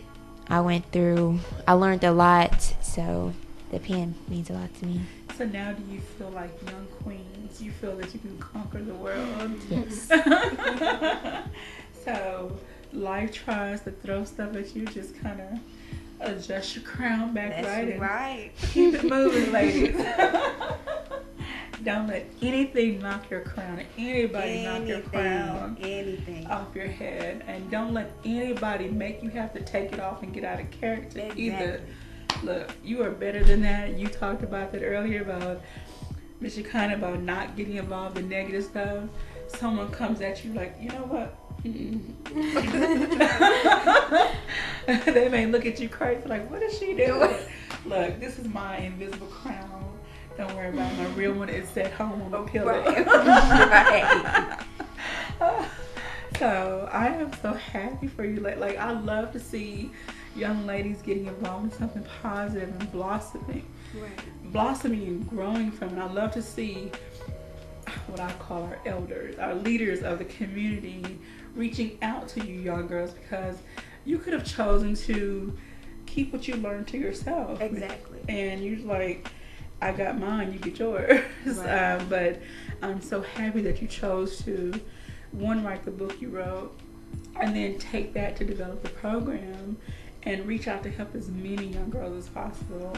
I learned a lot, so the pen means a lot to me. So now do you feel like young queens, you feel that you can conquer the world? Yes. So life tries to throw stuff at you, just kind of adjust your crown back. That's right. Right. Keep it moving, ladies. Don't let anything knock your crown, or anybody knock your crown off your head. And don't let anybody make you have to take it off and get out of character either. Look, you are better than that. You talked about that earlier about Miss Shekinah, about not getting involved in negative stuff. Someone comes at you like, you know what? They may look at you crazy like, what is she doing? Look, this is my invisible crown. Don't worry about it. My real one is at home on the pillow. Right. So I am so happy for you. Like I love to see young ladies getting involved in something positive and blossoming and growing from it. I love to see what I call our elders, our leaders of the community, reaching out to you young girls, because you could have chosen to keep what you learned to yourself. Exactly. And you're like, I got mine, you get yours. Right. But I'm so happy that you chose to, one, write the book you wrote, and then take that to develop the program and reach out to help as many young girls as possible.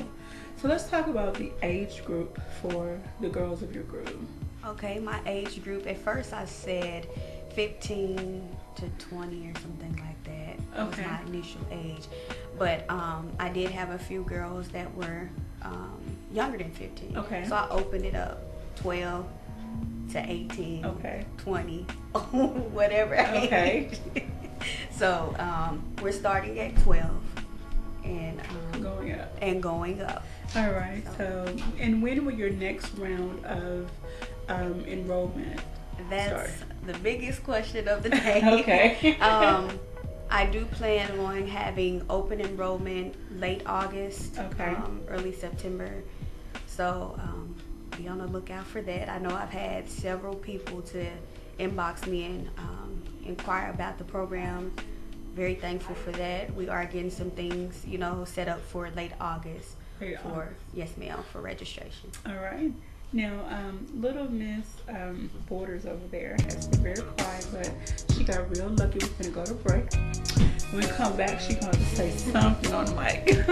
So let's talk about the age group for the girls of your group. Okay, my age group, at first I said 15 to 20 or something like that. Was my initial age. But I did have a few girls that were younger than 15. Okay. So I opened it up 12 to 18, 20, whatever age. So we're starting at 12 and going up. All right. So, and when will your next round of enrollment That's start? The biggest question of the day. Okay. I do plan on having open enrollment late August, early September. So be on the lookout for that. I know I've had several people to inbox me and inquire about the program. Very thankful for that. We are getting some things, set up for late August. Yes, ma'am, for registration. All right. Now, little Miss Borders over there has been very quiet, but she got real lucky. We're going to go to break. When we come back, she's going to say something on the mic. Yes,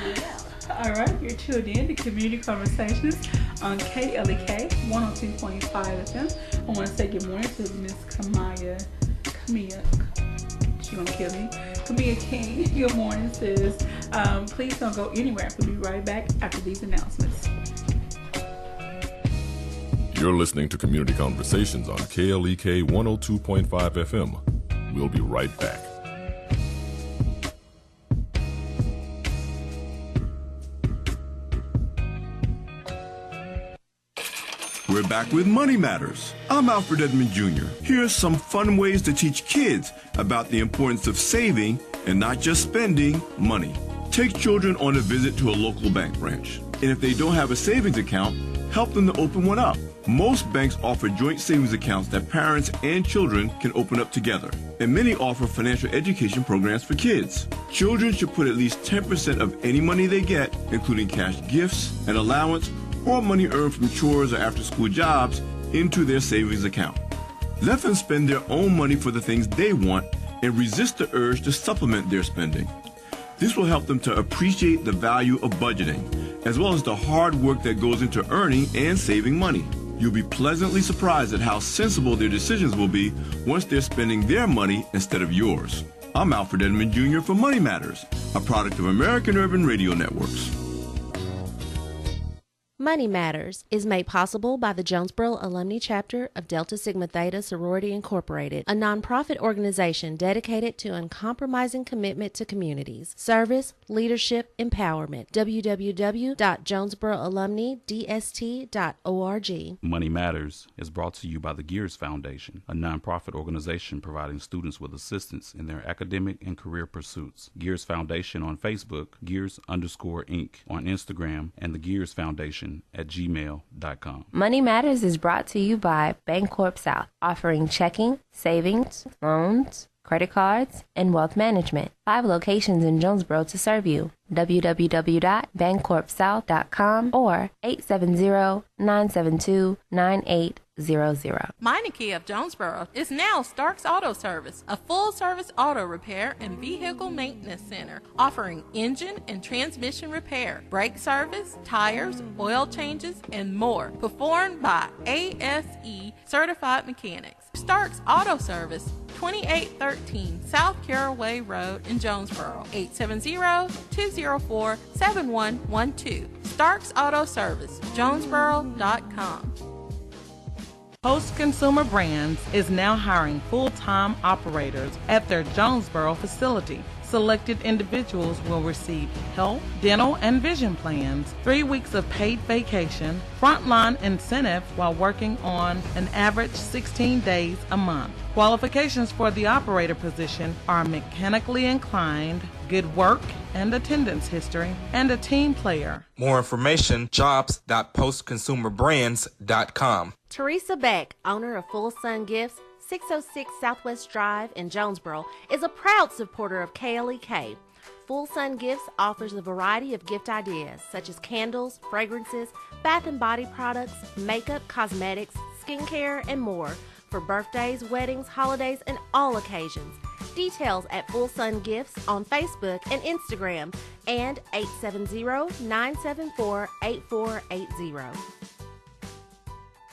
we will. All right, you're tuned in to Community Conversations on KLEK 102.5 FM. I want to say good morning to Miss Camilla. She gonna kill me. Camilla King. Good morning, sis. Please don't go anywhere. We'll be right back after these announcements. You're listening to Community Conversations on KLEK 102.5 FM. We'll be right back. We're back with Money Matters. I'm Alfred Edmond Jr. Here's some fun ways to teach kids about the importance of saving and not just spending money. Take children on a visit to a local bank branch. And if they don't have a savings account, help them to open one up. Most banks offer joint savings accounts that parents and children can open up together. And many offer financial education programs for kids. Children should put at least 10% of any money they get, including cash gifts, an allowance, or money earned from chores or after-school jobs, into their savings account. Let them spend their own money for the things they want and resist the urge to supplement their spending. This will help them to appreciate the value of budgeting, as well as the hard work that goes into earning and saving money. You'll be pleasantly surprised at how sensible their decisions will be once they're spending their money instead of yours. I'm Alfred Edmond Jr. for Money Matters, a product of American Urban Radio Networks. Money Matters is made possible by the Jonesboro Alumni Chapter of Delta Sigma Theta Sorority Incorporated, a nonprofit organization dedicated to uncompromising commitment to communities, service, leadership, empowerment. www.jonesboroalumnidst.org. Money Matters is brought to you by the Gears Foundation, a nonprofit organization providing students with assistance in their academic and career pursuits. Gears Foundation on Facebook, Gears_Inc. on Instagram, and the Gears Foundation at gmail.com. Money Matters is brought to you by Bancorp South, offering checking, savings, loans, credit cards, and wealth management. 5 locations in Jonesboro to serve you. www.bancorpsouth.com or 870-972-9800. Meineke of Jonesboro is now Starks Auto Service, a full-service auto repair and vehicle maintenance center, offering engine and transmission repair, brake service, tires, oil changes, and more, performed by ASE certified mechanics. Starks Auto Service, 2813 South Caraway Road in Jonesboro, 870-204-7112. Starks Auto Service, Jonesboro.com. Post Consumer Brands is now hiring full-time operators at their Jonesboro facility. Selected individuals will receive health, dental, and vision plans, 3 weeks of paid vacation, frontline incentive while working on an average 16 days a month. Qualifications for the operator position are mechanically inclined, good work and attendance history, and a team player. More information, jobs.postconsumerbrands.com. Teresa Beck, owner of Full Sun Gifts, 606 Southwest Drive in Jonesboro, is a proud supporter of KLEK. Full Sun Gifts offers a variety of gift ideas such as candles, fragrances, bath and body products, makeup, cosmetics, skincare, and more for birthdays, weddings, holidays, and all occasions. Details at Full Sun Gifts on Facebook and Instagram and 870-974-8480.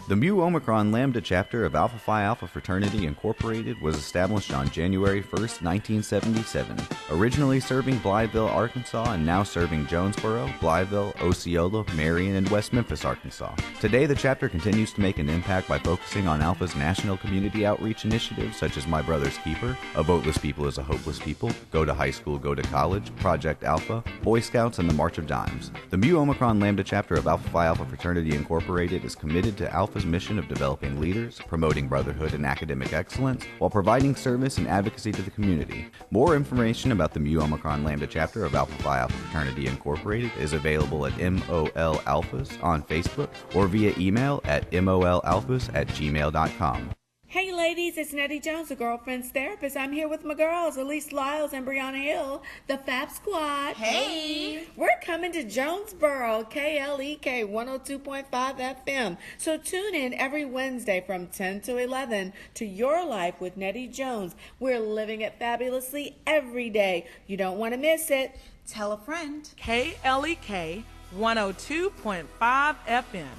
The Mu Omicron Lambda chapter of Alpha Phi Alpha Fraternity Incorporated was established on January 1st, 1977, originally serving Blytheville, Arkansas, and now serving Jonesboro, Blytheville, Osceola, Marion, and West Memphis, Arkansas. Today, the chapter continues to make an impact by focusing on Alpha's national community outreach initiatives such as My Brother's Keeper, A Voteless People is a Hopeless People, Go to High School, Go to College, Project Alpha, Boy Scouts, and the March of Dimes. The Mu Omicron Lambda chapter of Alpha Phi Alpha Fraternity Incorporated is committed to Alpha's mission of developing leaders, promoting brotherhood and academic excellence, while providing service and advocacy to the community. More information about the Mu Omicron Lambda chapter of Alpha Phi Alpha Fraternity Incorporated is available at MOL Alphas on Facebook or via email at molalphas@gmail.com. Hey ladies, it's Nettie Jones, the girlfriend's therapist. I'm here with my girls, Elise Lyles and Brianna Hill, the Fab Squad. Hey! We're coming to Jonesboro, KLEK 102.5 FM. So tune in every Wednesday from 10 to 11 to Your Life with Nettie Jones. We're living it fabulously every day. You don't want to miss it. Tell a friend. KLEK 102.5 FM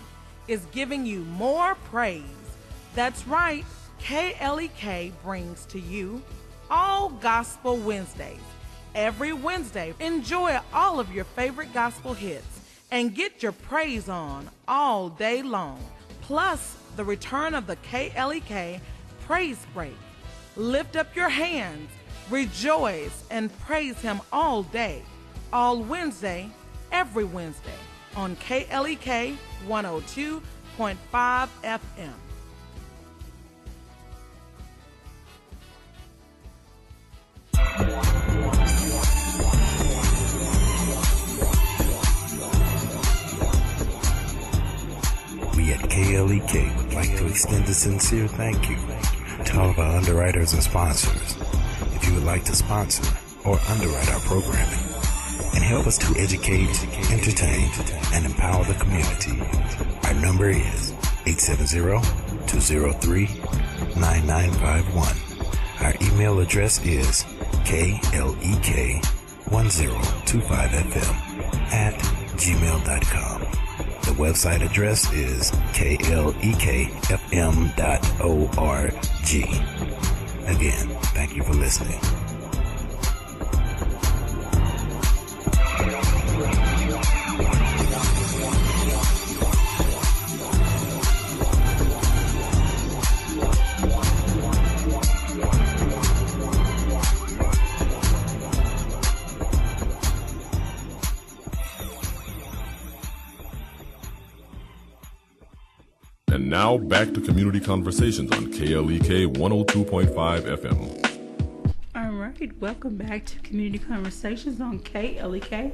is giving you more praise. That's right. KLEK brings to you All Gospel Wednesdays. Every Wednesday, enjoy all of your favorite gospel hits and get your praise on all day long. Plus, the return of the KLEK Praise Break. Lift up your hands, rejoice, and praise Him all day, all Wednesday, every Wednesday on KLEK 102.5 FM. We at KLEK would like to extend a sincere thank you to all of our underwriters and sponsors. If you would like to sponsor or underwrite our programming and help us to educate, entertain, and empower the community, our number is 870-203-9951. Our email address is klek1025fm@gmail.com. The website address is klekfm.org. Again, thank you for listening. And now back to Community Conversations on KLEK 102.5 FM. All right, welcome back to Community Conversations on KLEK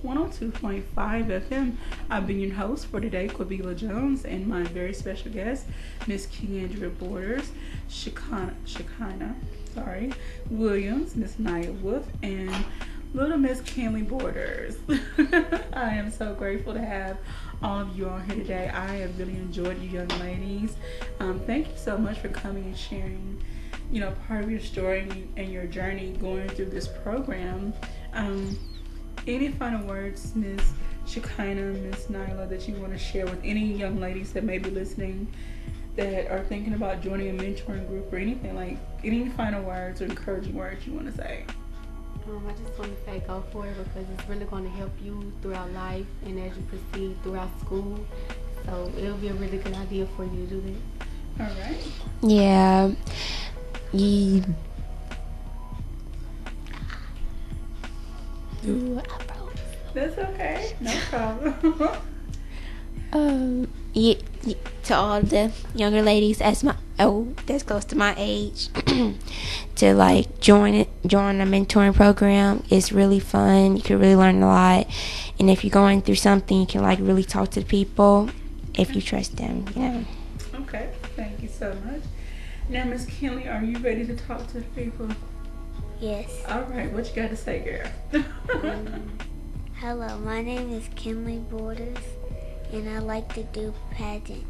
102.5 FM. I've been your host for today, Quabila Jones, and my very special guest, Miss Quiandrea Borders, Shekinah Williams, Miss Nia Wolf, and little Miss Kenley Borders. I am so grateful to have all of you on here today. I have really enjoyed you young ladies. Thank you so much for coming and sharing, part of your story and your journey going through this program. Any final words, Miss Shekinah, Miss Nyla, that you want to share with any young ladies that may be listening that are thinking about joining a mentoring group or anything, like any final words or encouraging words you want to say? I just want to say go for it because it's really going to help you throughout life and as you proceed throughout school. So it'll be a really good idea for you to do that. All right. Yeah. That's okay. No problem. To all the younger ladies that's close to my age to like join a mentoring program. It's really fun. You can really learn a lot, and if you're going through something, you can like really talk to the people if you trust them. Okay, thank you so much. Now, Miss Kenley, are you ready to talk to the people? Yes. All right, what you got to say, girl? Hello, my name is Kenley Borders, and I like to do pageants.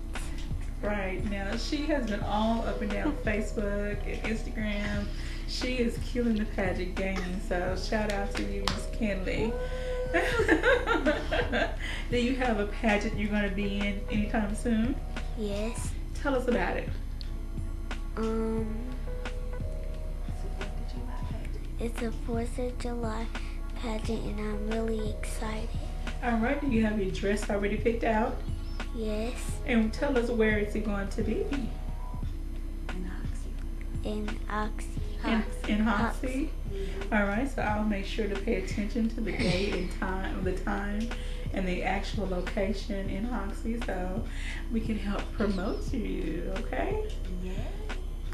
Right, now she has been all up and down Facebook and Instagram. She is killing the pageant game, so shout out to you, Miss Kenley. Do you have a pageant you're going to be in anytime soon? Yes. Tell us about it. It's a 4th of July pageant, and I'm really excited. All right, do you have your dress already picked out? Yes. And tell us where is it going to be? In Oxy. In Hoxie? All right, so I'll make sure to pay attention to the date and time, and the actual location in Hoxie, so we can help promote you, okay? Yeah.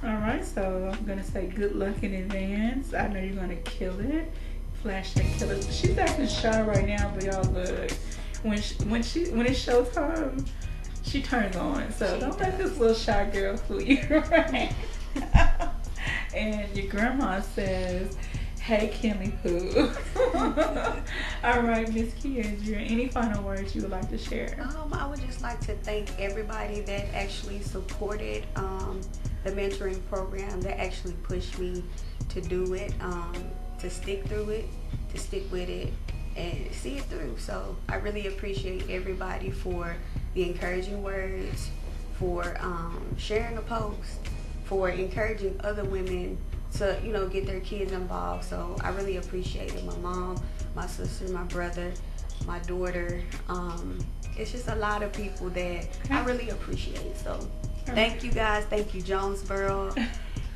All right, so I'm going to say good luck in advance. I know you're going to kill it. Flash that killer. She's acting shy right now, but y'all look. When it's showtime, she turns on. So don't let this little shy girl fool you, right? And your grandma says, "Hey, Kenley Pooh." All right, Miss Quiandrea, any final words you would like to share? I would just like to thank everybody that actually supported the mentoring program, that actually pushed me to do it, to stick through it, to stick with it, and see it through. So I really appreciate everybody for the encouraging words, for sharing a post, for encouraging other women to, get their kids involved. So I really appreciate it. My mom, my sister, my brother, my daughter. It's just a lot of people that I really appreciate. So thank you guys. Thank you, Jonesboro.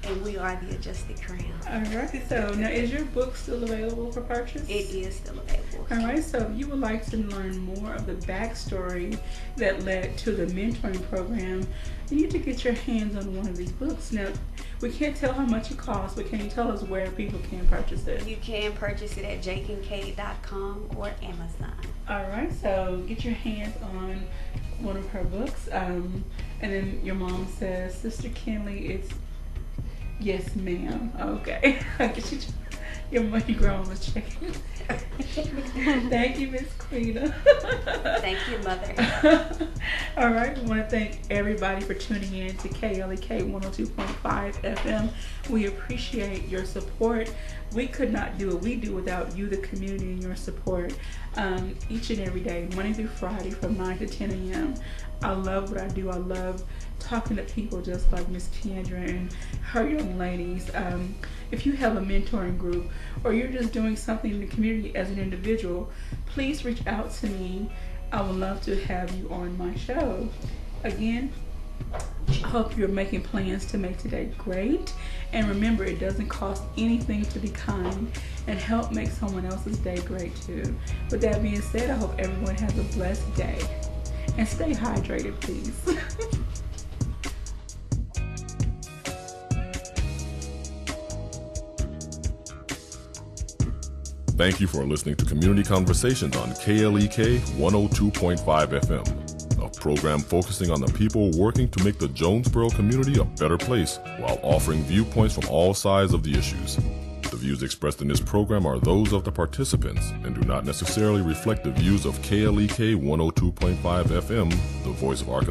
And we are the Adjusted Crown. All right. So now, is your book still available for purchase? It is still available. All right. So if you would like to learn more of the backstory that led to the mentoring program, you need to get your hands on one of these books. Now, we can't tell how much it costs, but can you tell us where people can purchase it? You can purchase it at jakeandkate.com or Amazon. All right. So get your hands on one of her books. And then your mom says, Sister Kenley, it's yes, ma'am. Okay. Your grandma was checking. Thank you, Miss Queen. Thank you, Mother. All right. We want to thank everybody for tuning in to KLEK 102.5 FM. We appreciate your support. We could not do what we do without you, the community, and your support each and every day, Monday through Friday from 9 to 10 a.m. I love what I do. I love talking to people just like Miss Quiandrea and her young ladies. If you have a mentoring group or you're just doing something in the community as an individual, please reach out to me. I would love to have you on my show. Again, I hope you're making plans to make today great. And remember, it doesn't cost anything to be kind and help make someone else's day great too. With that being said, I hope everyone has a blessed day. And stay hydrated, please. Thank you for listening to Community Conversations on KLEK 102.5 FM, a program focusing on the people working to make the Jonesboro community a better place while offering viewpoints from all sides of the issues. The views expressed in this program are those of the participants and do not necessarily reflect the views of KLEK 102.5 FM, the voice of Arkansas.